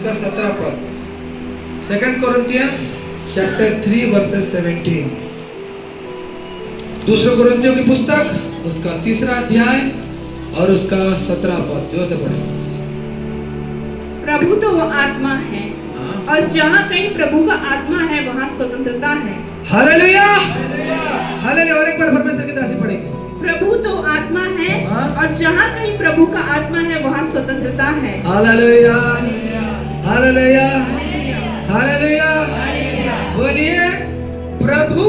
उसका 17 पद। 2 Corinthians chapter 3 verses 17। दूसरे कुरिन्थियों की पुस्तक उसका 3रा अध्याय और उसका 17 पद। जो से पढ़े। प्रभु तो आत्मा है और जहाँ कहीं प्रभु का आत्मा है वहाँ स्वतंत्रता है। Hallelujah, hallelujah. और एक बार परमेश्वर की दासी पढ़ेंगे। प्रभु तो आत्मा है और जहाँ कहीं प्रभु का आत्मा है वहाँ स्वतंत्रता है। Hallelujah, hallelujah, hallelujah. बोलिए प्रभु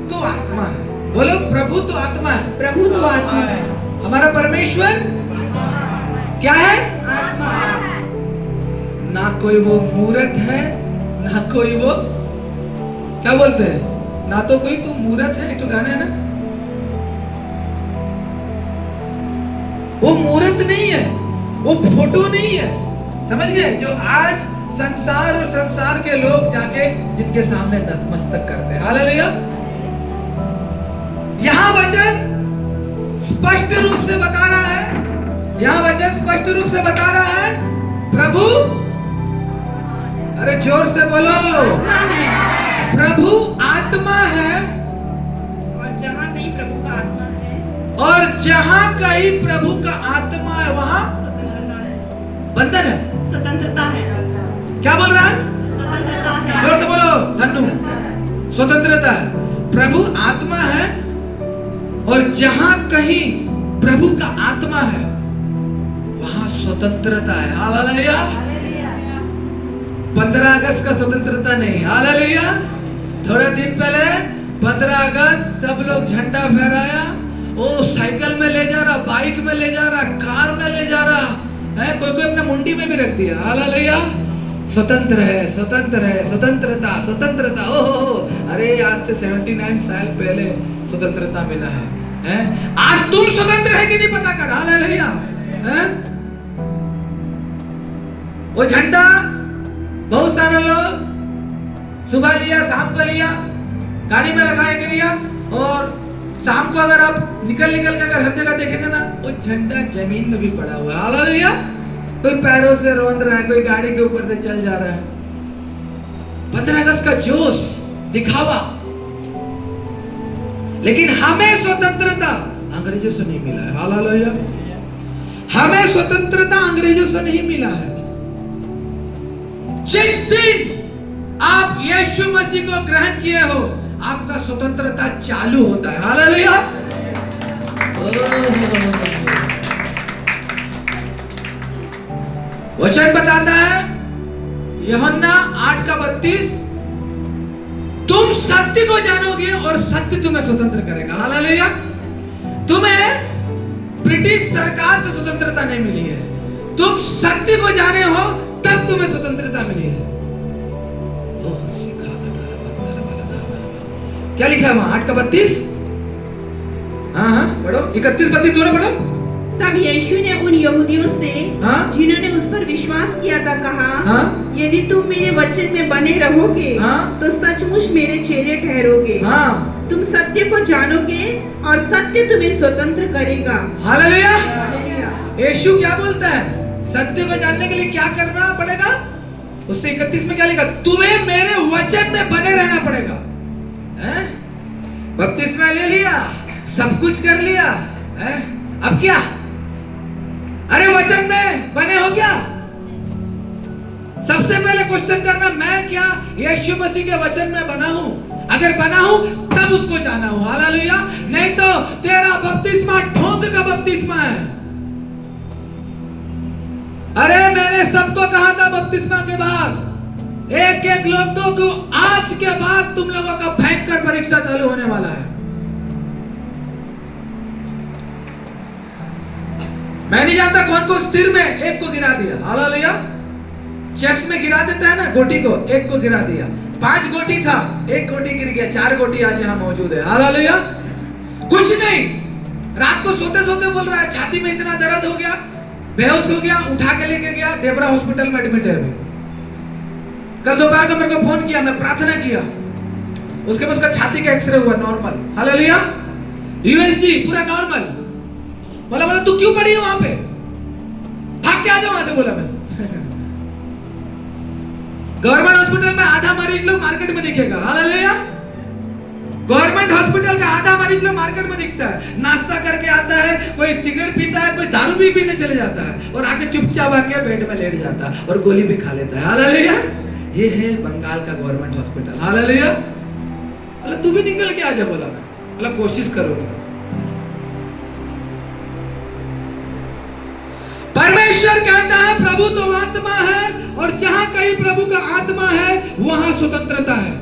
तो आत्मा है। बोलो प्रभु तो आत्मा है। प्रभु तो आत्मा है। हमारा परमेश्वर क्या है? आत्मा है। ना कोई वो मूर्त है, ना कोई वो क्या बोलते हैं, ना तो कोई तू मूर्त है। तो गाना है ना, वो मूर्त नहीं है, वो फोटो नहीं है। समझ गए? जो आज संसार और संसार के लोग जाके जिनके सामने नतमस्तक करते हैं। हालेलुया। यहाँ वचन स्पष्ट रूप से बता रहा है, यहाँ वचन स्पष्ट रूप से बता रहा है प्रभु, अरे जोर से बोलो, प्रभु आत्मा है और जहाँ कहीं प्रभु का आत्मा है, और जहाँ कहीं प्रभु का आत्मा है वहाँ स्वतंत्रता है। बंधन है, स्वतंत्रता है। क्या बोल रहा है? स्वतंत्रता है। जोर से बोलो धन्नु। स्वतंत्रता है। प्रभु आत्मा है और जहां कहीं प्रभु का आत्मा है वहां स्वतंत्रता है। हालेलुया। 15 अगस्त का स्वतंत्रता नहीं। हालेलुया। थोड़े दिन पहले 15 अगस्त सब लोग झंडा फहराया। ओ साइकिल में ले जा रहा, बाइक में ले जा रहा, कार में ले जा रहा है, कोई कोई अपने मुंडी में भी रख दिया। हालेलुया। स्वतंत्र है, स्वतंत्र है, स्वतंत्रता, स्वतंत्रता। ओहो, अरे आज से 79 साल पहले स्वतंत्रता मिला है, हैं? आज तुम स्वतंत्र है कि नहीं पता कर। हालेलुया। हैं? वो झंडा बहुत सारे लोग सुबह लिया, शाम को लिया, गाड़ी में लगाया के लिया, और शाम को अगर आप निकल के अगर हर जगह देखेंगे ना, वो झंडा जमीन में भी पड़ा हुआ है। हालेलुया। कोई पैरों से रोंद रहा है, कोई गाड़ी के ऊपर से चल जा रहा है। 15 अगस्त का जोश, दिखावा। लेकिन हमें स्वतंत्रता अंग्रेजों से नहीं मिला है। हालेलुया। हमें स्वतंत्रता अंग्रेजों से नहीं मिला है। जिस दिन आप यीशु मसीह को ग्रहण किए हो, आपका स्वतंत्रता चालू होता है। हालेलुया। वचन बताता है यूहन्ना 8:32, तुम सत्य को जानोगे और सत्य तुम्हें स्वतंत्र करेगा। हालेलुया। तुम्हें ब्रिटिश सरकार से स्वतंत्रता नहीं मिली है, तुम सत्य को जाने हो तब तुम्हें स्वतंत्रता मिली है। क्या लिखा है वहां 8:32? हाँ पढ़ो, 31-32 दोनों पढ़ो। तब यीशु ने उन यहूदियों से जिन्होंने उस पर विश्वास किया था कहा, यदि तुम मेरे वचन में बने रहोगे तो सचमुच मेरे चेले ठहरोगे। तुम सत्य को जानोगे और सत्य तुम्हें स्वतंत्र करेगा। हालेलुया। यीशु क्या बोलता है? सत्य को जानने के लिए क्या करना पड़ेगा? उससे 31 में क्या लिखा? तुम्हें मेरे वचन में बने रहना पड़ेगा। बपतिस्मा ले लिया, सब कुछ कर लिया, अब क्या? अरे वचन में बने हो क्या? सबसे पहले क्वेश्चन करना, मैं क्या यीशु मसीह के वचन में बना हूं? अगर बना हूं तब उसको जाना हूं। हालेलुया। नहीं तो तेरा बपतिस्मा ढोंग का बपतिस्मा है। अरे मैंने सबको कहा था बपतिस्मा के बाद, एक एक लोगों को आज के बाद तुम लोगों का भयंकर परीक्षा चालू होने वाला है। मैं नहीं जानता कौन कौन स्थिर में एक को गिरा दिया। हालेलुया। चेस में गिरा देता है ना गोटी को, एक को गिरा दिया। 5 गोटी था, एक गोटी गिर गया, 4 गोटी आज यहाँ मौजूद है। हालेलुया। कुछ नहीं, रात को सोते सोते बोल रहा है छाती में इतना दर्द हो गया, बेहोश हो गया, उठा के लेके गया, डेबरा हॉस्पिटल में एडमिट है अभी। कल दोपहर को मेरे को फोन किया, मैं प्रार्थना किया, उसके बाद उसका छाती का एक्सरे हुआ नॉर्मल। हालेलुया। यूएसजी पूरा नॉर्मल। बोला तू क्यों पड़ी है वहां पे? भाग के आ जाओ वहां से, बोला मैं। गवर्नमेंट हॉस्पिटल में आधा मरीज लोग मार्केट में दिखेगा, हालेलुया। गवर्नमेंट हॉस्पिटल का आधा मरीज लोग मार्केट में दिखता है, नाश्ता करके आता है, कोई सिगरेट पीता है, कोई दारू भी पीने चले जाता है और आके चुपचाप आके बेड में लेट जाता है और गोली भी खा लेता है, हालेलुया। ये है बंगाल का गवर्नमेंट हॉस्पिटल, हालेलुया। बोला तू भी निकल के आ जा, बोला मैं, बोला कोशिश करूंगा। परमेश्वर कहता है प्रभु तो आत्मा है और जहां कहीं प्रभु का आत्मा है वहां स्वतंत्रता है।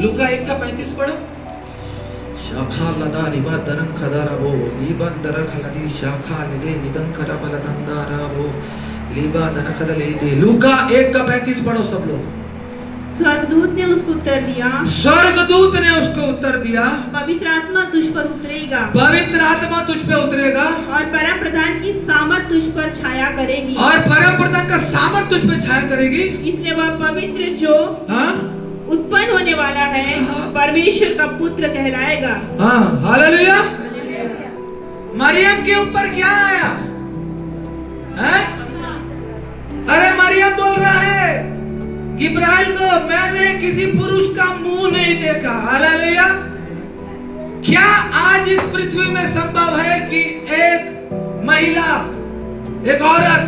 लूका 1:35 पढ़ो। शाखा लदा रिबा दरं खदारा वो लीबन दर खलदी शाखा लेदे निदं करा बलदंदारा वो लीबा दन खदले दे। लूका 1:35 पढ़ो सब लोग। स्वर्गदूत ने उसको उत्तर दिया, स्वर्गदूत ने उसको उत्तर दिया, पवित्र आत्मा तुझ पर उतरेगा, पवित्र आत्मा तुझ पे उतरेगा और परम प्रधान की सामर्थ तुझ पर छाया करेगी, और परम प्रधान का सामर्थ तुझ पे छाया करेगी। इसलिए वह पवित्र जो उत्पन्न होने वाला है परमेश्वर का पुत्र कहलाएगा। हाँ, हालेलुया। मरियम के ऊपर क्या आया है? अरे मरियम बोल रहा है इब्राहिम को, मैंने किसी पुरुष का मुंह नहीं देखा, हालेलुया। क्या आज इस पृथ्वी में संभव है कि एक महिला, एक औरत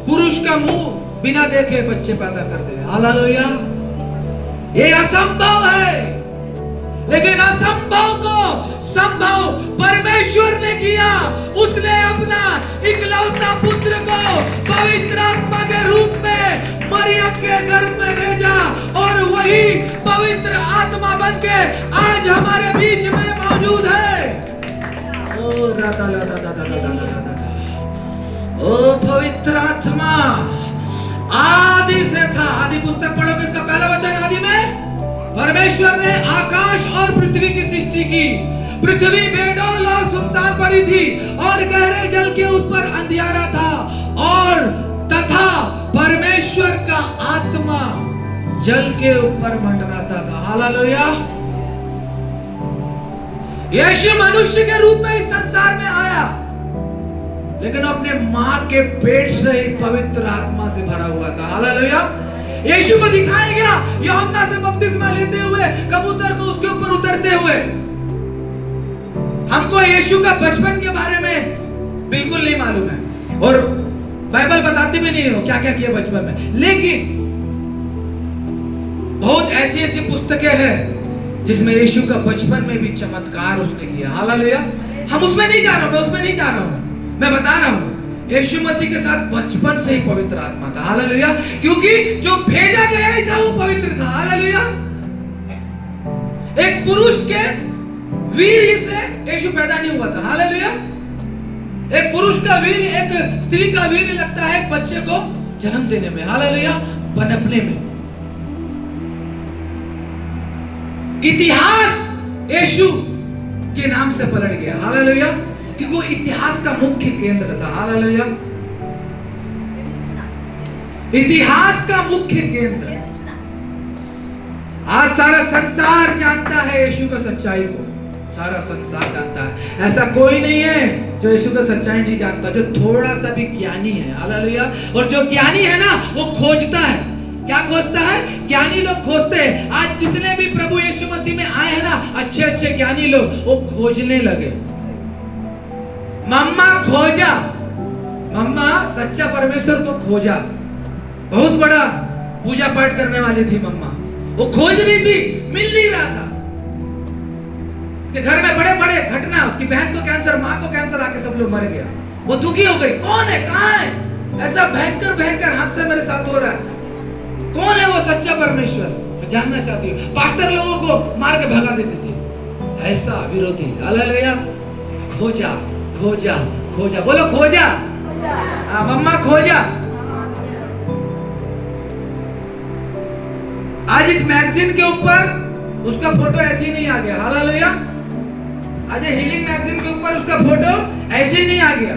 पुरुष का मुंह बिना देखे बच्चे पैदा कर दे? हालेलुया। ये असंभव है, लेकिन असंभव को संभव परमेश्वर ने किया। उसने अपना इकलौता पुत्र को पवित्र आत्मा के रूप में मरियम के गर्भ में भेजा और वही पवित्र आत्मा बनके आज हमारे बीच में मौजूद है। ओ पवित्र आत्मा आदि से था। आदि पुस्तक पढ़ोगे, इसका पहला वचन आदि में परमेश्वर ने आकाश और पृथ्वी की सृष्टि की। पृथ्वी बेडौल और सुनसान पड़ी थी और गहरे जल के ऊपर अंधियारा था और तथा परमेश्वर का आत्मा जल के ऊपर मंडराता था, हालेलुया। यीशु मनुष्य के रूप में इस संसार में आया, लेकिन अपने मां के पेट से ही पवित्र आत्मा से भरा हुआ था, हालेलुया। यीशु को दिखाया गया यूहन्ना से बपतिस्मा लेते हुए, कबूतर को उसके ऊपर उतरते हुए। हमको यीशु का बचपन के बारे में बिल्कुल नहीं मालूम है और बाइबल बताते भी नहीं हो क्या क्या किया बचपन में, लेकिन बहुत ऐसी ऐसी पुस्तकें हैं जिसमें यीशु का बचपन में भी चमत्कार उसने किया, हालेलुया। हम उसमें नहीं जा रहा हूं, मैं उसमें नहीं जा रहा हूं, मैं बता रहा हूं यीशु मसीह के साथ बचपन से ही पवित्र आत्मा था, हालेलुया। क्योंकि जो भेजा गया ही था वो पवित्र था, हालेलुया। एक पुरुष के वीर से यीशु पैदा नहीं हुआ था, हालेलुया। एक पुरुष का वीर, एक स्त्री का वीर लगता है एक बच्चे को जन्म देने में, हालेलुया, पनपने में। इतिहास यीशु के नाम से पलट गया, हालेलुया, क्योंकि वो इतिहास का मुख्य केंद्र था, हालेलुया। इतिहास का मुख्य केंद्र। आज सारा संसार जानता है यीशु का सच्चाई को, सारा संसार जानता है। ऐसा कोई नहीं है जो यीशु का सच्चाई नहीं जानता, जो थोड़ा सा भी ज्ञानी है, हालेलुया। और जो ज्ञानी है ना वो खोजता है। क्या खोजता है? ज्ञानी लोग खोजते हैं। आज जितने भी प्रभु यीशु मसीह में आए हैं ना, अच्छे अच्छे ज्ञानी लोग, वो खोजने लगे। मम्मा खोजा, मम्मा सच्चा परमेश्वर को खोजा। बहुत बड़ा पूजा पाठ करने वाली थी मम्मा, वो खोज रही थी, मिल नहीं रहा था। उसके घर में बड़े बड़े घटना, उसकी बहन को कैंसर, माँ को कैंसर आके सब लोग मर गया। वो दुखी हो गई, कौन है, कहाँ है, ऐसा भयंकर भयंकर हादसा मेरे साथ हो रहा है, कौन है वो सच्चा परमेश्वर, मैं जानना चाहती हूँ। पास्टर लोगों को मार के भगा देती थी, ऐसा विरोधी, हालेलुया। खोजा खोजा खोजा, बोलो खोजा, मम्मा खोजा। आज इस मैगजीन के ऊपर उसका फोटो ऐसे ही नहीं आ गया, हालेलुया। आज हीलिंग मैगजीन के ऊपर उसका फोटो ऐसे ही नहीं आ गया।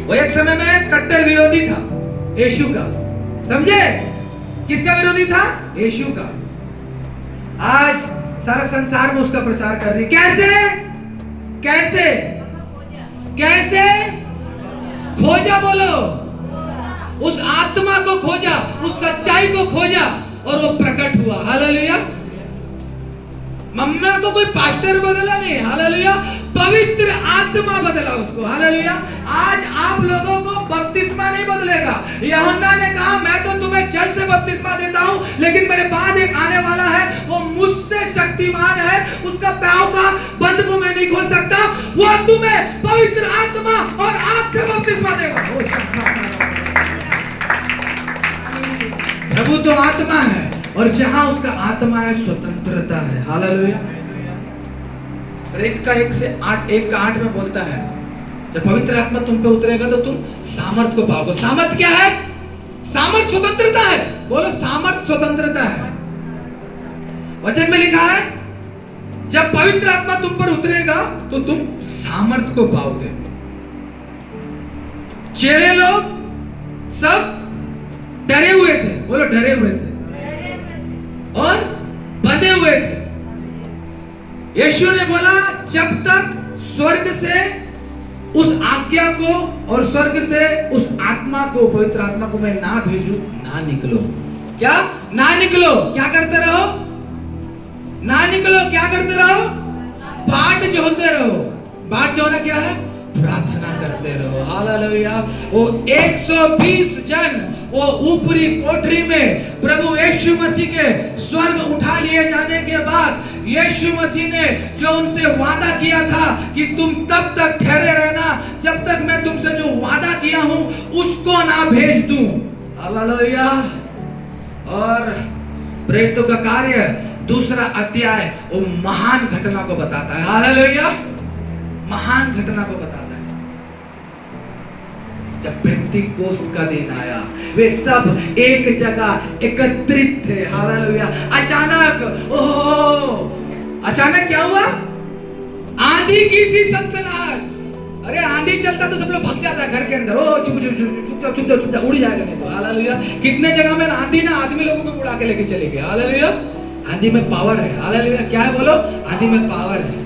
वो एक समय में कट्टर विरोधी था यीशु का, समझे? किसका विरोधी था? यीशु का। आज सारा संसार में उसका प्रचार कर रही। कैसे कैसे कैसे? खोजा, बोलो उस आत्मा को खोजा, उस सच्चाई को खोजा और वो प्रकट हुआ। हालेलुया। मम्मा को कोई पास्टर बदला नहीं, हालेलुया, पवित्र आत्मा बदला उसको। हालेलुया। आज आप लोगों को बपतिस्मा नहीं बदलेगा। यूहन्ना ने कहा मैं तो तुम्हें जल से बपतिस्मा देता हूं, लेकिन मेरे बाद एक आने वाला है, वो मुझसे शक्तिमान है, उसका पांव का बंद को मैं नहीं खोल सकता, वो तुम्हें पवित्र आत्मा और आग से बपतिस्मा देगा। प्रभु तो आत्मा है और जहां उसका आत्मा है स्वतंत्रता है। हालेलुया। प्रेरित का 1:8 में बोलता है जब पवित्र आत्मा तुम पे उतरेगा तो तुम सामर्थ को पाओगे। सामर्थ क्या है? सामर्थ स्वतंत्रता है। बोलो, सामर्थ स्वतंत्रता है। वचन में लिखा है जब पवित्र आत्मा तुम पर उतरेगा तो तुम सामर्थ को पाओगे। चेले लोग सब डरे हुए थे। बोलो, डरे हुए थे और बंधे हुए थे। यीशु ने बोला जब तक स्वर्ग से उस आज्ञा को और स्वर्ग से उस आत्मा को, पवित्र आत्मा को मैं ना भेजूं, ना निकलो। क्या? ना निकलो। क्या करते रहो? ना निकलो। क्या करते रहो? बाट जोहते रहो। बाट जोहना क्या है? प्रार्थना करते रहो। हालेलुया। वो 120 जन वो ऊपरी कोठरी में प्रभु यीशु मसीह के स्वर्ग उठा लिए जाने के बाद यीशु मसीह ने जो उनसे वादा किया था कि तुम तब तक ठहरे रहना जब तक मैं तुमसे जो वादा किया हूं उसको ना भेज दूं। हालेलुया। और प्रेरितों का कार्य 2 अध्याय वो महान घटना को बताता है। हालेलुया। महान घटना को बताता है। जब पेंटिकोस्ट का दिन आया वे सब एक जगह एकत्रित थे। हालेलुया। अचानक क्या हुआ? आंधी की सी सनसनाहट। अरे आंधी चलता तो सब लोग भाग जाता है घर के अंदर। चुप जा, उड़ जाएगा नहीं तो। हालेलुया। कितने जगह में आंधी ना आदमी लोगों को उड़ा के लेके चले गए। हालेलुया। आंधी में पावर है। हालेलुया। क्या है? बोलो, आंधी में पावर है।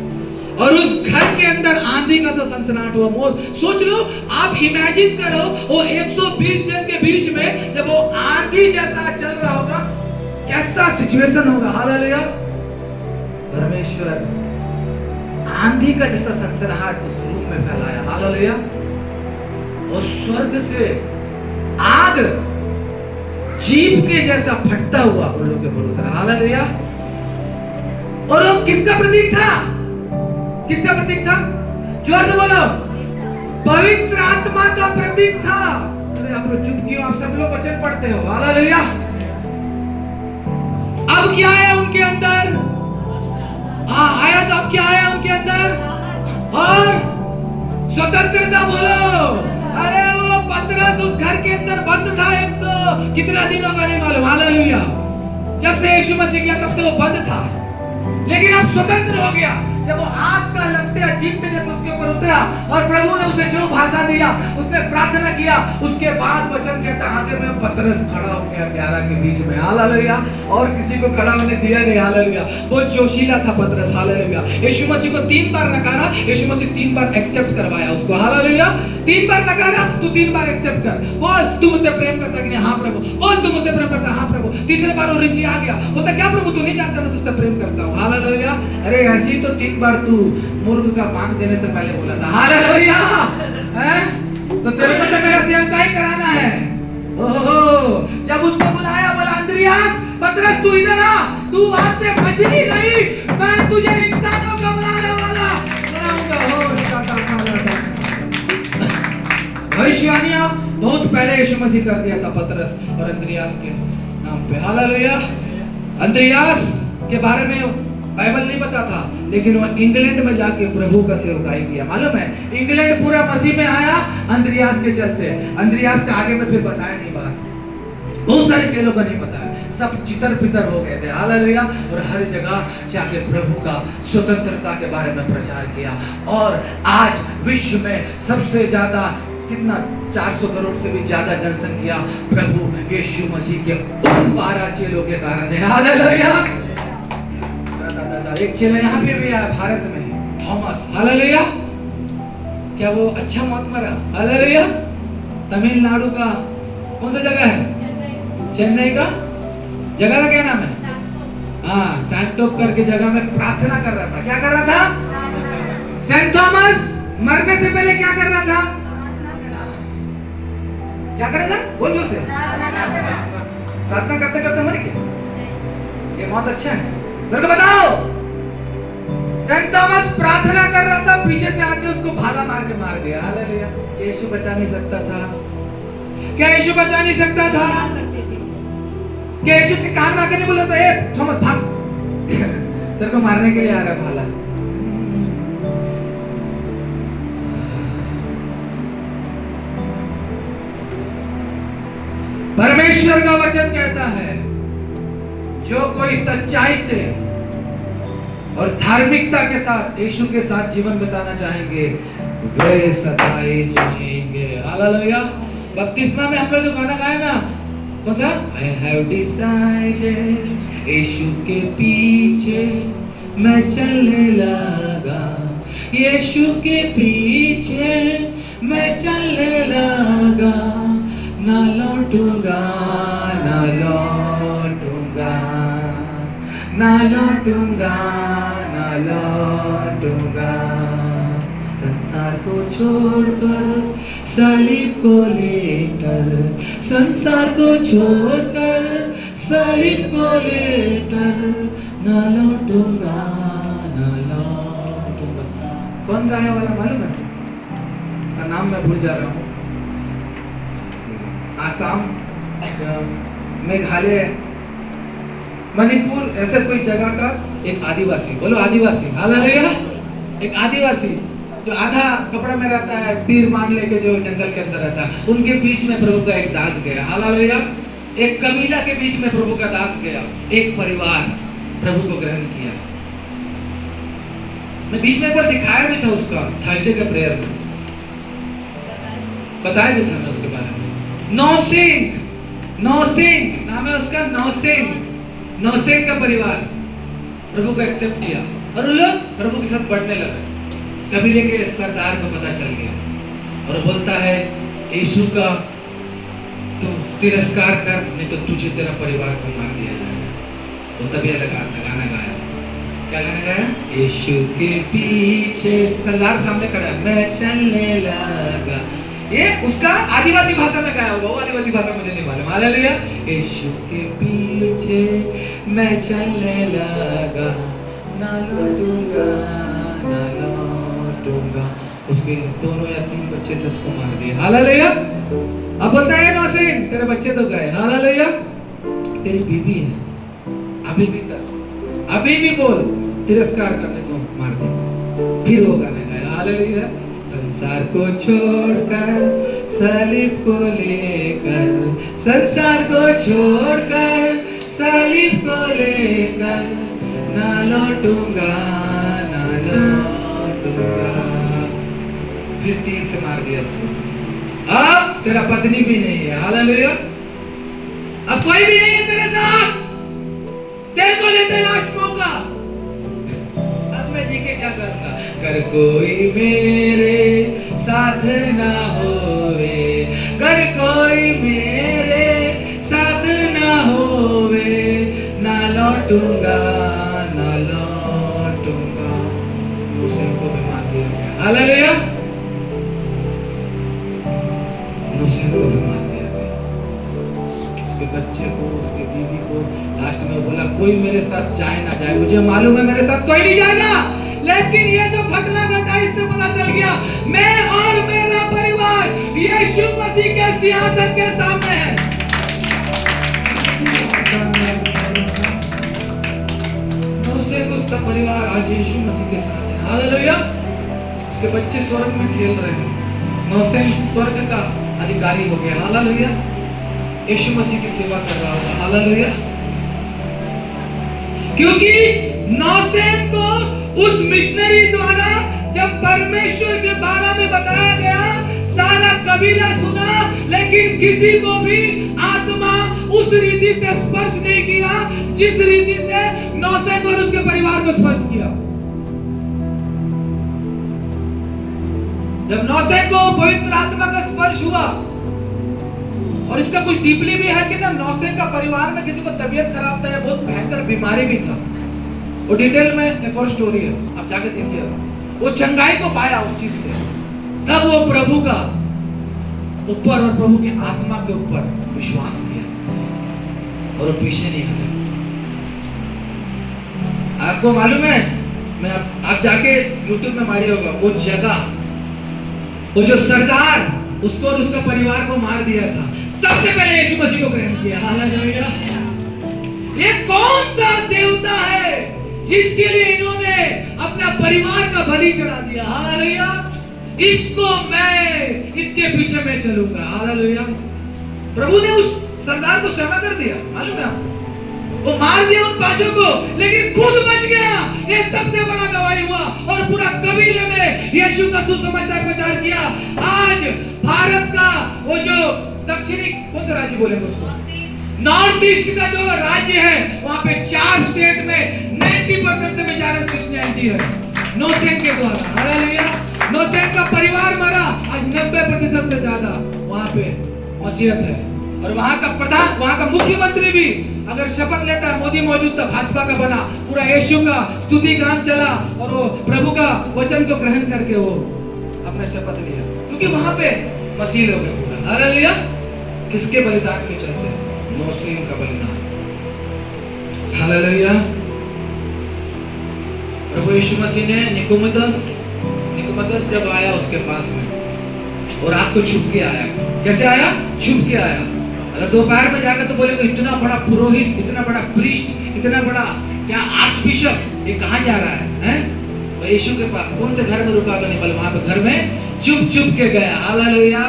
और उस घर के अंदर आंधी का तो सनसनाहट हुआ। मौत सोच लो, आप इमेजिन करो वो 120 जन के बीच में जब वो आंधी जैसा चल रहा होगा, कैसा सिचुएशन होगा। हालेलुया। परमेश्वर आंधी का जैसा सनसनाहट उस रूम में फैलाया। हालेलुया। और स्वर्ग से आग जीप के जैसा फटता हुआ उन लोगों के ऊपर उतरा। हालेलुया। और वो किसका प्रतीक था? किसका प्रतीक था? जोर से बोलो। पवित्र आत्मा का प्रतीक था। अरे आप लोग चुप क्यों? आप सब लोग वचन पढ़ते हो। हालेलुया। अब क्या आया उनके अंदर? आया तो अब क्या आया उनके अंदर? और स्वतंत्रता। बोलो। अरे वो पतरस उस घर के अंदर बंद था 100 कितना दिन होगा नहीं मालूम। हालेलुया। जब से यीशु मसीह गया तब से वो बंद था, लेकिन अब स्वतंत्र हो गया। जब वो आग का लपटे अजीब में जब उसके ऊपर उतरा और प्रभु ने उसे जो भाषा दिया, उसने प्रार्थना किया, उसके बाद वचन कहता है आगे में पतरस खड़ा हो गया 11 के बीच में। हालेलुया। और किसी को खड़ा होने दिया नहीं। हालेलुया। वो जोशीला था पतरस। हालेलुया। यीशु मसीह को 3 बार नकारा, यीशु मसीह 3 बार एक्सेप्ट करवाया उसको। हालेलुया। 3 बार नकारा, तू 3 बार एक्सेप्ट कर। बोल, तू मुझसे प्रेम करता कि नहीं? हाँ प्रभु। बोल, तू मुझसे प्रेम करता? हाँ प्रभु। तीसरे बार वो रिची आ गया, बोलता क्या प्रभु तू नहीं जानता मैं तुझसे प्रेम करता हूँ। हालेलुया। अरे ऐसी तो 3 बार तू मुर्ग का मांग देने से पहले बोला था। हालेलुया। हैं? तो तेरे को तो मेरा सेवकाई कराना है। ओहो। जब उसको बुलाया, बोला अंद्रियास, पतरस तू इधर आ, तू आज से मछली नहीं, मैं तुझे इंसानों का बनाने वाला बनाऊंगा। भविष्यवाणियां बहुत पहले यीशु मसीह कर दिया था पतरस और अंद्रियास के नाम पे। हालेलुया। अंद्रियास के बारे में बाइबल नहीं पता था, लेकिन वो इंग्लैंड में जाके प्रभु का सेवकाई किया। मालूम है, इंग्लैंड पूरा मसीह में आया अंद्रियास के चलते। अंद्रियास का आगे में फिर बताया नहीं बात, बहुत सारे चेलों का नहीं बताया, सब चितर पितर हो गए थे। हालेलुया। और हर जगह जाके प्रभु का स्वतंत्रता के बारे में प्रचार किया। और आज विश्व में सबसे ज्यादा कितना 400 करोड़ से भी ज्यादा जनसंख्या प्रभु यीशु मसीह के उन 12 चेलों के कारण है। हालेलुया। एक चेला यहाँ पे भी आया भारत में, थॉमस। हालेलुया। क्या वो अच्छा मौत मरा? हालेलुया। तमिलनाडु का कौन सा जगह है? चेन्नई का जगह का क्या नाम है? हाँ, सैंटोप करके जगह में प्रार्थना कर रहा था। क्या कर रहा था? सेंट थॉमस मरने से पहले क्या कर रहा था? क्या कर रहा था? बोल जोर से। प्रार्थना करते करते मर गया। ये बहुत अच्छा है, मेरे को बताओ। सेंट थॉमस प्रार्थना कर रहा था, पीछे से आके उसको भाला मार के मार दिया। हालेलुया। यीशु बचा नहीं सकता था? क्या यीशु बचा नहीं सकता था? क्या यीशु से कान मार के नहीं बोला था, ए थॉमस भाग, तेरे को मारने के लिए आ रहा है भाला? परमेश्वर का वचन कहता है, जो कोई सच्चाई से और धार्मिकता के साथ यीशु के साथ जीवन बिताना चाहेंगे वे सताए जाएंगे। हालेलुया। बपतिस्मा में हम लोग जो गाना गाया ना, कौन सा? I have decided, यीशु के पीछे मैं चलने लगा, यीशु के पीछे मैं चलने लगा, ना लौटूंगा, ना लौटूंगा, ना लौटूंगा, ना लौटूंगा। संसार को छोड़कर सलीब को लेकर, संसार को छोड़कर सलीब को लेकर, ना लौटूंगा, ना लौटूंगा। कौन गाया वाला मालूम है? उसका नाम मैं भूल जा रहा हूँ। आसाम, मेघालय, मणिपुर, ऐसे कोई जगह का एक आदिवासी, बोलो आदिवासी, हालेलुया। एक आदिवासी जो आधा कपड़ा में रहता है, तीर मान लेके जो जंगल के अंदर रहता है, उनके बीच में प्रभु का एक दास गया। हालेलुया। एक कबीला के बीच में प्रभु का दास गया, एक परिवार प्रभु को ग्रहण किया। मैं बीच में एक बार दिखाया भी था उसका, थर्सडे के प्रेयर में बताया भी था मैं उसके बारे में। नौसिंग, नौसिंग नाम है उसका, नौसिंग। नौसिंग का परिवार प्रभु को एक्सेप्ट किया और उन लोग प्रभु के साथ बढ़ने लगे। कबीले के सरदार को पता चल गया और वो बोलता है, यीशु का तू तिरस्कार कर, नहीं तो तुझे तेरा परिवार को मार दिया जाएगा। तो तब यह गाना गाया। क्या गाना गाया? यीशु के पीछे, सरदार सामने खड़ा है, मैं चलने लगा। ये उसका आदिवासी भाषा में गाया होगा, वो आदिवासी भाषा मुझे नहीं मालूम। हालेलुया। यीशु के पीछे मैं चलने लगा, ना लौटूंगा, ना लौटूंगा। उसके दोनों या तीन बच्चे थे, उसको मार दिए। हालेलुया। अब बोलता है नौसिंग, तेरे बच्चे तो गए। हालेलुया। तेरी बीवी है, अभी भी कर, अभी भी बोल, तिरस्कार करने तो मार दे। फिर वो गाना गाया। हालेलुया। संसार को छोड़कर सलीब को लेकर, संसार को छोड़कर सलीब को लेकर, ना लौटूंगा, ना लौटूंगा। फिर तीर से मार दिया उसको। अब तेरा पत्नी भी नहीं है। हालेलुया। अब कोई भी नहीं है तेरे साथ, तेरे को लेते लास्ट मौका। अब मैं जी के क्या करूंगा? अगर कोई मेरे साथ ना होवे, अगर कोई मेरे साथ ना होवे, ना लौटूंगा, ना लौटूंगा। नौसिंग को भी मार दिया गया। हालेलुया। नौसिंग को भी मार दिया गया, उसके बच्चे को, उसकी बीवी को। लास्ट में बोला, कोई मेरे साथ जाए ना जाए, मुझे मालूम है मेरे साथ कोई नहीं जाएगा, लेकिन ये जो घटना घटा इससे पता चल गया मैं और मेरा परिवार यीशु मसीह के सिंहासन के सामने है। नौसिंग, उसका परिवार आज यीशु मसीह के साथ है। हालेलुया। उसके बच्चे स्वर्ग में खेल रहे हैं। नौसिंग स्वर्ग का अधिकारी हो गया। हालेलुया। यीशु मसीह की सेवा कर रहा होगा। हालेलुया। क्योंकि नौसिंग को उस मिशनरी द्वारा जब परमेश्वर के बारे में बताया गया, सारा कबीला सुना, लेकिन किसी को भी आत्मा उस रीति से स्पर्श नहीं किया जिस रीति से नौसिंग और उसके परिवार को स्पर्श किया। जब नौसिंग को पवित्र आत्मा का स्पर्श हुआ, और इसका कुछ डीपली भी है कि ना, नौसे का परिवार में किसी को तबीयत खराब था या बहुत भयंकर बीमारी भी था। वो डिटेल में एक और स्टोरी है, आप जाके देखिएगा। वो चंगाई को पाया उस चीज से, तब वो प्रभु का ऊपर और प्रभु की आत्मा के ऊपर विश्वास किया और वो पीछे नहीं हटे। आपको मालूम है, मैं आप जाके YouTube में मारिए होगा, वो जगह, वो जो सरदार उसको और उसका परिवार को मार दिया था, सबसे पहले यीशु मसीह को ग्रहण किया। हालेलुया। ये कौन सा देवता है जिसके लिए इन्होंने अपना परिवार का बलि चढ़ा दिया? हालेलुया। इसको मैं, इसके पीछे मैं चलूंगा। हालेलुया। प्रभु ने उस सरदार को क्षमा कर दिया, मालूम है आपको? वो मार दिया उन पांचों को, लेकिन खुद बच गया। ये सबसे बड़ा गवाही हुआ और पूरा कबीले में यीशु का सुसमाचार प्रचार किया। आज भारत का वो जो दक्षिणी, कौन सा राज्य बोलेंगे उसको, नॉर्थ ईस्ट का जो राज्य है, वहां पे 4 स्टेट में 90% से भी ज्यादा क्रिश्चियनिटी है नौसेन के द्वारा। हालेलुया। नौसेन का परिवार मरा, आज 90% से ज्यादा वहां पे मसीहत है। और वहां का प्रधान, वहां का मुख्यमंत्री भी अगर शपथ लेता है, मोदी मौजूद था, भाजपा का बना, पूरा यीशु का स्तुति गान चला और वो प्रभु का वचन को ग्रहण करके वो अपना शपथ लिया, क्योंकि वहां पे मसीह लोग हैं पूरा। हालेलुया। किसके बलिदान के चलते? नौसेन का बलिदान। हालेलुया। प्रभु यीशु मसीह ने निकोदेमस जब आया उसके पास में, और रात को छुप के आया। कैसे आया? छुप के आया। अगर दोपहर में जाकर तो बोलेगा इतना बड़ा पुरोहित, इतना बड़ा प्रीस्ट, इतना बड़ा क्या आर्च बिशप, ये कहाँ जा रहा है? हैं? यीशु के पास कौन से घर में रुका? नहीं, बल वहां पे घर में चुप के गया। हालेलुया।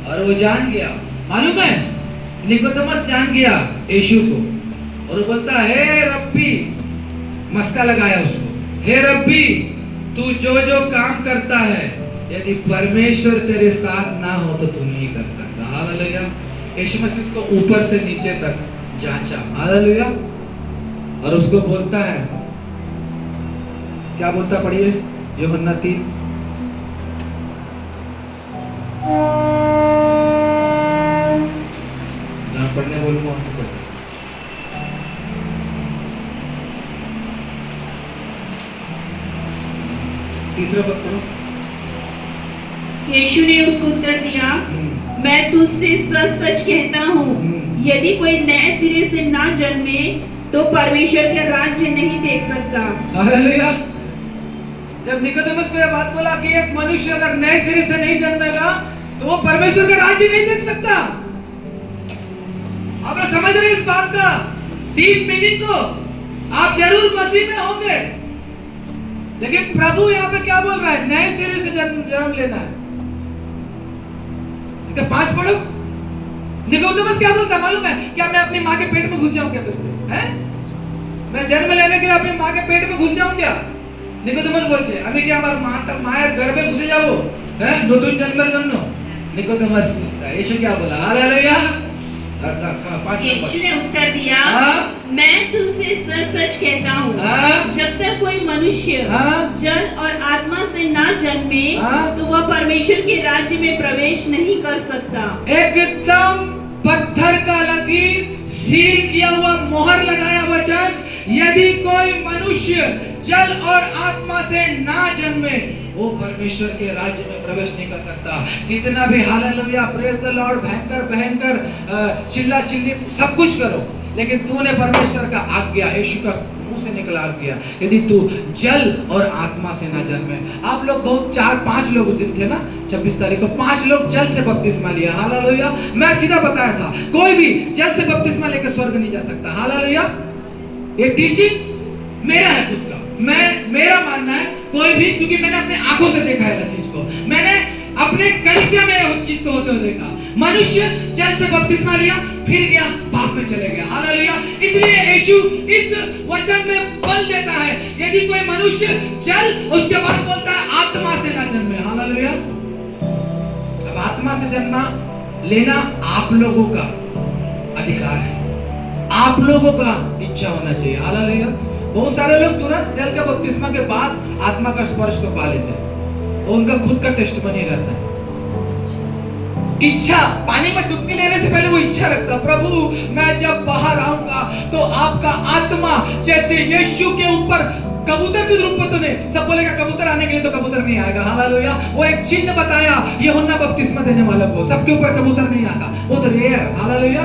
और वो जान गया, मालूम है, निकोदेमस जान गया यीशु को, और वो बोलता है, हे रब्बी, मस्का लगाया उसको, हे रब्बी, तू जो काम करता है, यदि परमेश्वर तेरे साथ ना हो तो तू नहीं कर सकता। हालेलुया। यीशु मसीह उसको ऊपर से नीचे तक जांचा। हालेलुया। और उसको बोलता है, क्या बोलता? पढ़िए यूहन्ना 3। जहां पढ़ने बोलूं वहां से पढ़िए। तीसरा पद पढ़ो। यीशु ने उसको उत्तर दिया, मैं तुझसे सच सच कहता हूँ, यदि कोई नए सिरे से ना जन्मे तो परमेश्वर का राज्य नहीं देख सकता। हालेलुया। जब निकोदेमस को यह बात बोला कि एक मनुष्य अगर नए सिरे से नहीं जन्मेगा तो वो परमेश्वर का राज्य नहीं देख सकता। आप लोग समझ रहे हैं इस बात का डीप मीनिंग को? आप जरूर मसीह में होंगे, लेकिन प्रभु यहाँ पे क्या बोल रहा है? नए सिरे से जन्म लेना है। 5 पढ़ो। निकोदेमस क्या बोलता है मालूम है? क्या मैं अपनी माँ के पेट में घुस जाऊं क्या? फिर से हैं? मैं जन्म लेने के लिए अपनी माँ के पेट में घुस जाऊं क्या? निकोदेमस बोलते अभी क्या हमारे माँ तक मायर घर में घुसे जाओ हैं? नতুन जन्मेर जन्म। निकोदेमस पूछता है, यीशु क्या बोला? हालेलुया। यीशु ने उत्तर दिया, मैं तुझसे सच सच कहता हूँ, जब तक कोई मनुष्य जल और आत्मा से ना जन्मे तो वह परमेश्वर के राज्य में प्रवेश नहीं कर सकता। एकदम पत्थर का लकीर, सील किया हुआ, मोहर लगाया वचन, यदि कोई मनुष्य जल और आत्मा से ना जन्मे वो परमेश्वर के राज्य में प्रवेश नहीं कर सकता। कितना भी हालेलुया, प्रेज द लॉर्ड, भयंकर चिल्ला चिल्ली सब कुछ करो, लेकिन तूने परमेश्वर का आज्ञा, यीशु का मुंह से निकला आज्ञा, यदि तू जल और आत्मा से ना जन्मे। आप लोग बहुत 4-5 लोग उस दिन थे ना, 26 तारीख को 5 लोग जल से बपतिस्मा लिया। हालेलुया। मैं सीधा बताया था, कोई भी जल से बपतिस्मा लेकर स्वर्ग नहीं जा सकता। हालेलुया। ये टीचिंग मेरा है खुद का, मेरा मानना है, कोई भी, क्योंकि मैंने अपने आंखों से देखा है इस चीज को, मैंने अपने कलीसिया में उस चीज को होते हुए देखा। मनुष्य जल से बपतिस्मा लिया, फिर गया पाप में चले गया। हालेलुया। इसलिए यीशु इस वचन में बल देता है, यदि कोई मनुष्य जल, उसके बाद बोलता है आत्मा से ना जन्मे। हालेलुया। अब आत्मा से जन्मा लेना आप लोगों का अधिकार है, आप लोगों का इच्छा होना चाहिए। हालेलुया। बहुत सारे लोग तुरंत जल का बपतिस्मा के बाद आत्मा का स्पर्श को पा लेते हैं, और उनका खुद का टेस्टिमनी रहता है। इच्छा, पानी में डुबकी लेने से पहले वो इच्छा रखता, प्रभु मैं जब बाहर आऊंगा तो आपका आत्मा जैसे यीशु के ऊपर कबूतर के रूप में तो नहीं, सब बोलेगा कबूतर आने के लिए तो कबूतर नहीं आएगा, हालेलुया। वो एक चिन्ह बताया यूहन्ना बपतिस्मा देने वाला को, सबके ऊपर कबूतर नहीं आता, बहुत रेयर, हालेलुया,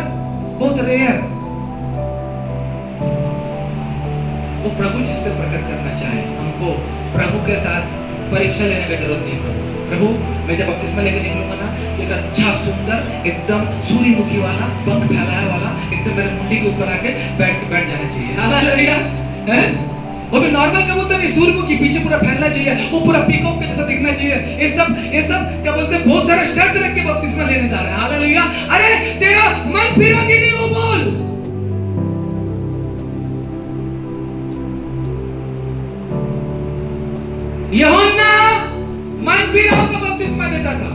बहुत रेयर। वो प्रभु जिस पे प्रकट करना चाहे, हमको प्रभु के साथ परीक्षा लेने की जरूरत नहीं। प्रभु मैं जब बपतिस्मा लेके निकलूंगा ना, एक अच्छा सुंदर एकदम सूर्यमुखी वाला पंख फैलाया वाला एकदम मेरे मुंडी के ऊपर आके बैठ जाना चाहिए, हालेलुया। वो भी नॉर्मल कबूतर नहीं, सूर्यमुखी, पीछे पूरा फैलना चाहिए, वो पूरा पीकॉक के जैसा दिखना चाहिए। ये सब क्या बोलते हैं, बहुत सारा शर्त रख के बपतिस्मा लेने जा रहे हैं, हालेलुया। अरे तेरा मन फिरा कि नहीं, वो बोल। यूहन्ना मन फिरा का बपतिस्मा देता था,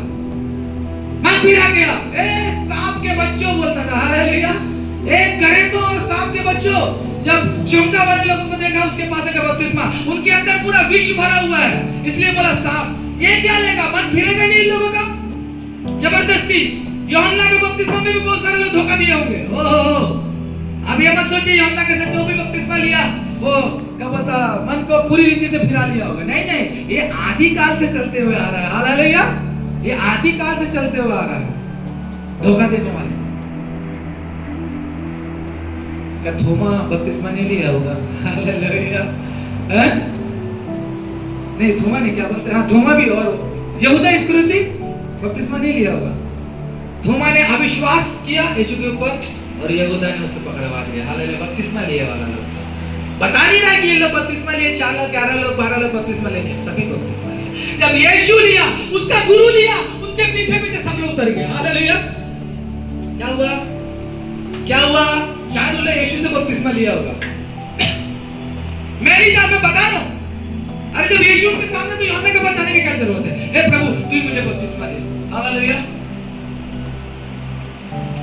मन फिरा गया, सांप के बच्चों बोलता था, हालेलुया। करे तो और सांप के बच्चों, जब चुंगा वाले लोगों को देखा उसके पास का बपतिस्मा, उनके अंदर पूरा विष भरा हुआ है, इसलिए बोला सांप। ये क्या लेगा, मन फिरेगा नहीं इन लोगों का, जबरदस्ती। यूहन्ना के बपतिस्मा में भी बहुत सारे लोग धोखा दिए होंगे। ओहो, अब ये मत सोचिए यूहन्ना के साथ जो भी बपतिस्मा लिया वो क्या बोलता मन को पूरी रीति से फिरा लिया होगा, नहीं नहीं, ये आदि काल से चलते हुए आ रहा है, हालेलुया। ये आदि काल से चलते हुए आ रहा है धोखा देने वाले। क्या थोमा बपतिस्मा नहीं लिया होगा, हालेलुया, नहीं थोमा नहीं, क्या बोलते हैं, हाँ थोमा भी, और यहूदा इस्करियोती बपतिस्मा नहीं लिया होगा। थोमा ने अविश्वास किया यीशु के ऊपर और यहूदा ने उसे पकड़वा दिया, हालेलुया। बपतिस्मा लिए वाला लोग बता नहीं रहा कि ये लोग बपतिस्मा लिए, 4 लोग 11 लोग 12 लोग बपतिस्मा लेंगे, सभी बपतिस्मा लिए। जब यीशु लिया, उसका गुरु लिया, उसके पीछे पीछे सब लोग उतर गए, हालेलुया। क्या हुआ, क्या हुआ, शायद उन्होंने यीशु से बपतिस्मा लिया होगा, मेरी जान में बता रहा हूं। अरे जब यीशु के सामने, तो यूहन्ना के पास जाने की क्या जरूरत है, हे प्रभु तू ही मुझे बपतिस्मा दे, हालेलुया।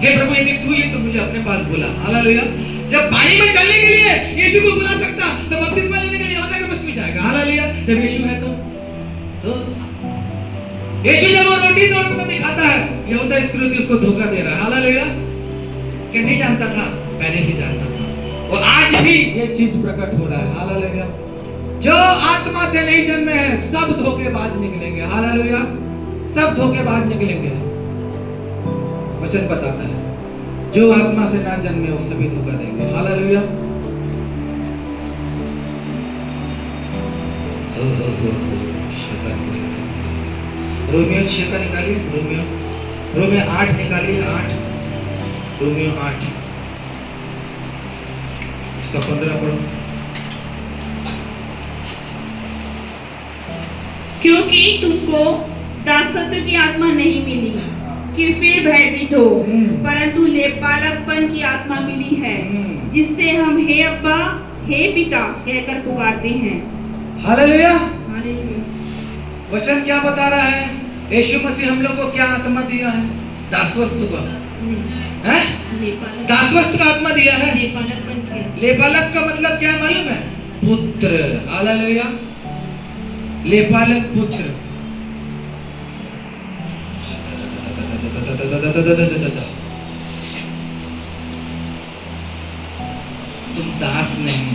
हे प्रभु यदि तू ही तो मुझे अपने पास बुला, हालेलुया। जब पानी में चलने के लिए यीशु को बुला सकता, तो बपतिस्मा लेने के लिए यूहन्ना के पास भी जाएगा, हालेलुया। जब यीशु है तो यीशु जब वो रोटी तोड़ता दिखाता है, यहूदा इस्करियोती उसको धोखा दे रहा है, हालेलुया। कि नहीं जानता था, पहले से जानता था, और आज भी ये चीज प्रकट हो रहा है, हालेलुया। जो आत्मा से नहीं जन्मे हैं सब धोखेबाज निकलेंगे, हालेलुया, सब धोखेबाज निकलेंगे। वचन बताता है जो आत्मा से ना जन्मे वो सभी धोखा देंगे, हालेलुया। रोमियो 6 का निकालिए, रोमियो 8 निकालिए, 8 रोमियो 8 इसका 15 पढ़ो। क्योंकि तुमको दासत्व की आत्मा नहीं मिली कि फिर भयभीत हो, परंतु लेपालकपन की आत्मा मिली है, जिससे हम हे अब्बा हे पिता कहकर पुकारते हैं, हालेलुया। वचन क्या बता रहा है, यीशु मसीह हम लोग को क्या आत्मा दिया है, दासत्व का, है दासत्व का आत्मा दिया है। लेपालक का मतलब क्या मालूम है, पुत्र, हालेलुया। लेपालक पुत्र, तुम दास नहीं,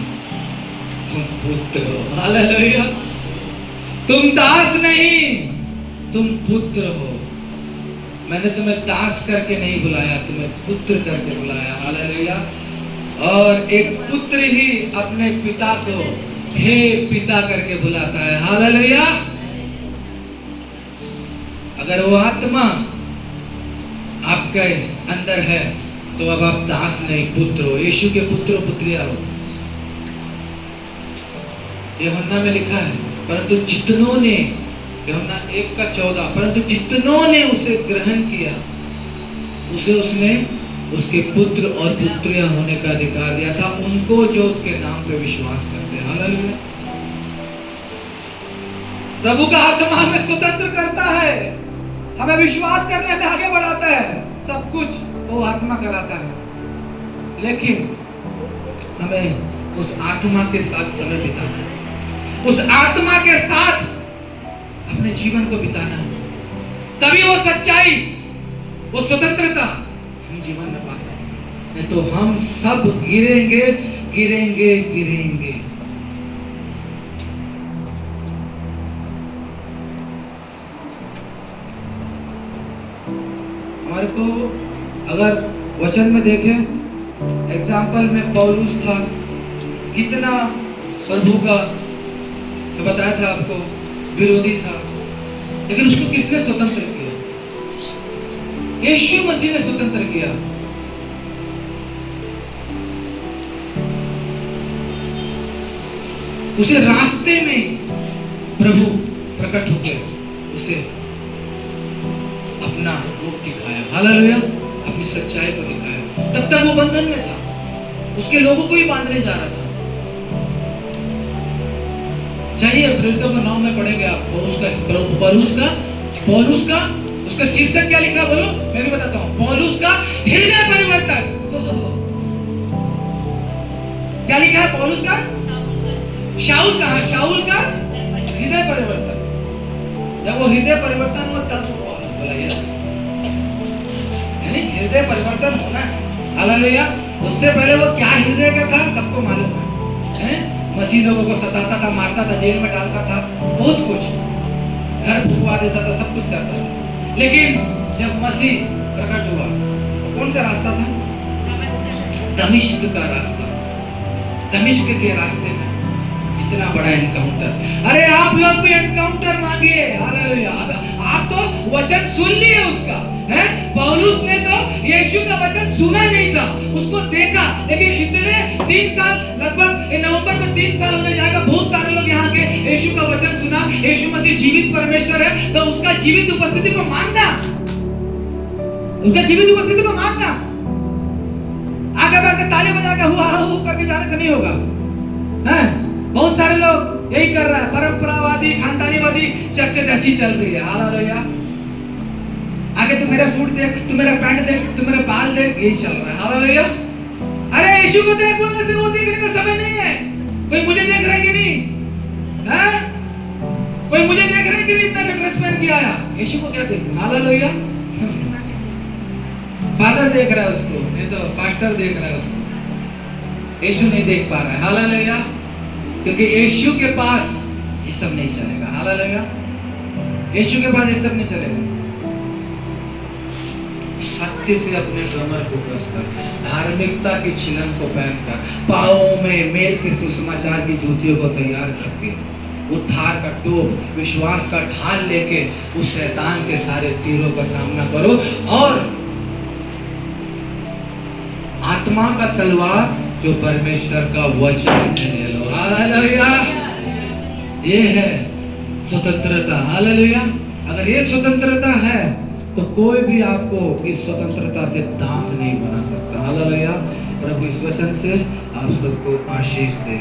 तुम पुत्र हो, हालेलुया। तुम दास नहीं, तुम पुत्र हो। मैंने तुम्हें दास करके नहीं बुलाया, तुम्हें पुत्र करके बुलाया, हालेलुया। और एक पुत्र ही अपने पिता को हे पिता करके बुलाता है, हालेलुया। अगर वो आत्मा आपके अंदर है तो अब आप दास नहीं पुत्र हो, यीशु के पुत्र पुत्रिया हो। यूहन्ना में लिखा है, परंतु जितनों ने, यूहन्ना 1:14, परंतु जितनों ने उसे ग्रहण किया उसे उसने उसके पुत्र और पुत्रियां होने का अधिकार दिया था, उनको जो उसके नाम पे विश्वास करते हैं, हालेलुया। प्रभु का आत्मा हमें स्वतंत्र करता है, हमें विश्वास करने में आगे बढ़ाता है, सब कुछ वो आत्मा कराता है, लेकिन हमें उस आत्मा के साथ समय बिताना है, उस आत्मा के साथ अपने जीवन को बिताना है, तभी वो सच्चाई वो स्वतंत्रता हम जीवन में पा सकते, नहीं तो हम सब गिरेंगे गिरेंगे गिरेंगे। हमारे को अगर वचन में देखें, एग्जाम्पल में पौलुस था, कितना प्रभु का तो बताया था आपको विरोधी था, लेकिन उसको किसने स्वतंत्र किया? यीशु मसीह ने स्वतंत्र किया। उसे रास्ते में प्रभु प्रकट होकर उसे अपना रूप दिखाया, हालेलुया, अपनी सच्चाई को दिखाया। तब तक वो बंधन में था, उसके लोगों को ही बांधने जा रहा था। चाहिए प्रेरितों का 9 में पढ़ेंगे आप, पौलुस का उसका शीर्षक क्या लिखा बोलो, मैं भी बताता हूँ। पौलुस का हृदय परिवर्तन। क्या लिखा है पौलुस का? शाऊल का हृदय परिवर्तन। जब वो हृदय परिवर्तन हुआ तब वो पौलुस बोला, यस, यानी हृदय परिवर्तन होना है, हालेलुया। उससे पहले वो क्या हृदय का था सबको मालूम है? मसीह लोगों को सताता था, मारता था, जेल में डालता था, बहुत कुछ, घर फुकवा देता था, सब कुछ करता था। लेकिन जब मसीह प्रकट हुआ तो कौन सा रास्ता था? दमिश्क का रास्ता। दमिश्क के रास्ते में इतना बड़ा एनकाउंटर। अरे आप लोग भी एनकाउंटर मांगिए, हालेलुया। आप तो वचन सुन लिए उसका, हैं? पौलुस ने तो यीशु का वचन सुना नहीं था, उसको देखा, लेकिन इतने 3 साल, लगभग नवंबर में 3 साल होने जाएगा, बहुत सारे लोग यहाँ के यीशु का वचन सुना। यीशु मसीह जीवित परमेश्वर है, तो उसका जीवित उपस्थिति को मांगना, उसका जीवित उपस्थिति को मांगना। आगे बढ़ के ताली बजा के हुआ करके जाने से नहीं होगा, हैं? बहुत सारे लोग यही कर रहा है, परंपरावादी खानदानीवादी चर्चा जैसी चल रही है, हालेलुया। आगे तू मेरा सूट देख, तू मेरा पैंट देख, तू मेरा बाल देख, यही चल रहा है, हालेलुया। अरे यीशु को देख बोलने से वो देखने का समय नहीं है। कोई मुझे देख रहा है कि नहीं? हैं? कोई मुझे देख रहा है कि नहीं? इतना ड्रेस पहन के आया, यीशु को क्या देखूं? हालेलुया। फादर देख रहा है उसको, नहीं तो पास्टर देख रहा है उसको, यीशु नहीं देख पा रहा है, हालेलुया। क्योंकि यीशु के पास ये सब नहीं चलेगा, हालेलुया। यीशु के पास ये सब नहीं चलेगा। सत्य से अपने कमर को कसकर, धार्मिकता की छिलम को पहनकर, पांवों में मेल के सुसमाचार की जूतियों को तैयार करके, उद्धार का टोप, विश्वास का ढाल लेके उस शैतान के सारे तीरों का सामना करो, और आत्मा का तलवार जो परमेश्वर का वचन है ले लो, हालेलुया। ये है स्वतंत्रता, हालेलुया। अगर ये स्वतंत्रता है तो कोई भी आपको इस स्वतंत्रता से दास नहीं बना सकता, हालेलुया। प्रभु इस वचन से आप सबको आशीष दे,